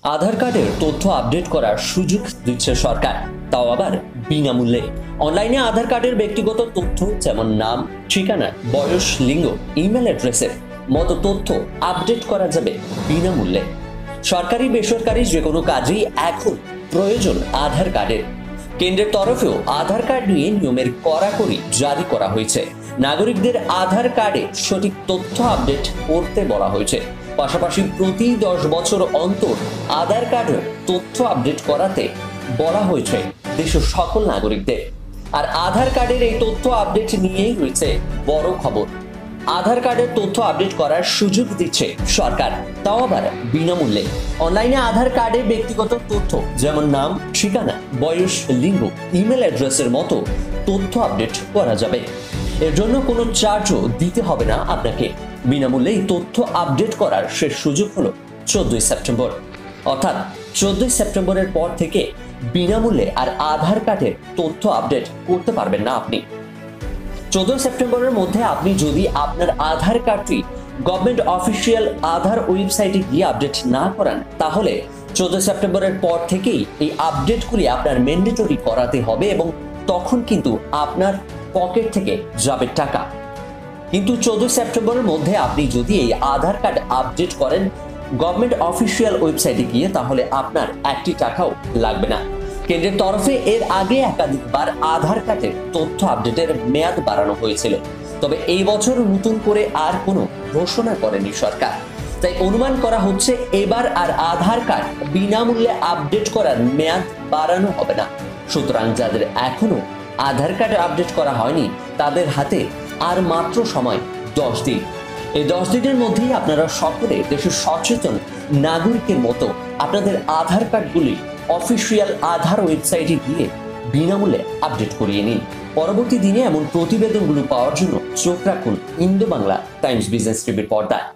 আধার কার্ডের তথ্য আপডেট করার সুযোগ দিচ্ছে সরকার, তাও আবার বিনামূল্যে। অনলাইনে আধার কার্ডের ব্যক্তিগত তথ্য যেমন নাম, ঠিকানা, বয়স, লিঙ্গ, ইমেল অ্যাড্রেসের মতো তথ্য আপডেট করা যাবে বিনামূল্যে। সরকারি বেসরকারি যে কোনো কাজেই এখন প্রয়োজন আধার কার্ডের। কেন্দ্রের তরফেও আধার কার্ড নিয়ে নিয়মের কড়াকড়ি জারি করা হয়েছে। নাগরিকদের আধার কার্ডে সঠিক তথ্য আপডেট করতে বলা হয়েছে। পাশাপাশি প্রতি 10 বছর অন্তর আধার কার্ডের তথ্য আপডেট করাতে বলা হয়েছে দেশের সকল নাগরিকদের। আর আধার কার্ডের এই তথ্য আপডেট নিয়েই রয়েছে বড় খবর। আধার কার্ডের তথ্য আপডেট করার সুযোগ দিচ্ছে সরকার, তাও আবার বিনামূল্যে। অনলাইনে আধার কার্ডের ব্যক্তিগত তথ্য যেমন নাম, ঠিকানা, বয়স, লিঙ্গ, ইমেল অ্যাড্রেসের মতো তথ্য আপডেট করা যাবে। এর জন্য কোনো চার্জও দিতে হবে না আপনাকে। বিনামূল্যে এই তথ্য আপডেট করার শেষ সুযোগ হলো 14 সেপ্টেম্বর। অর্থাৎ 14 সেপ্টেম্বরের পর থেকে বিনামূল্যে আর আধার কার্ডের তথ্য আপডেট করতে পারবেন না আপনি। 14 সেপ্টেম্বরের মধ্যে আপনি যদি আপনার আধার কার্ডটি গভর্নমেন্ট অফিসিয়াল আধার ওয়েবসাইটে গিয়ে আপডেট না করান, তাহলে 14 সেপ্টেম্বরের পর থেকেই এই আপডেটগুলি আপনার ম্যান্ডেটরি করাতে হবে এবং তখন কিন্তু আপনার পকেট থেকে যাবে টাকা। কিন্তু 14 সেপ্টেম্বরের মধ্যে আপনি যদি এই আধার কার্ড আপডেট করেন গভর্নমেন্ট অফিসিয়াল ওয়েবসাইটে গিয়ে, তাহলে আপনার একটি টাকাও লাগবে না। কেন্দ্রের তরফে এর আগে একাধিকবার আধার কার্ডের তথ্য আপডেটের মেয়াদ বাড়ানো হয়েছিল, তবে এই বছর নতুন করে আর কোনো ঘোষণা করেনি সরকার। তাই অনুমান করা হচ্ছে এবার আর আধার কার্ড বিনামূল্যে আপডেট করার মেয়াদ বাড়ানো হবে না। সুতরাং যাদের এখনো আধার কার্ড আপডেট করা হয়নি তাদের হাতে আর মাত্র সময় 10 দিন। এই 10 দিনের মধ্যেই আপনারা সকলে দেশের সচেতন নাগরিকের মতো আপনাদের আধার কার্ডগুলি অফিসিয়াল আধার ওয়েবসাইটে গিয়ে বিনামূল্যে আপডেট করিয়ে নিন। পরবর্তী দিনে এমন প্রতিবেদনগুলো পাওয়ার জন্য চোখ রাখুন ইন্দো বাংলা টাইমস বিজনেস টিভির পর্দায়।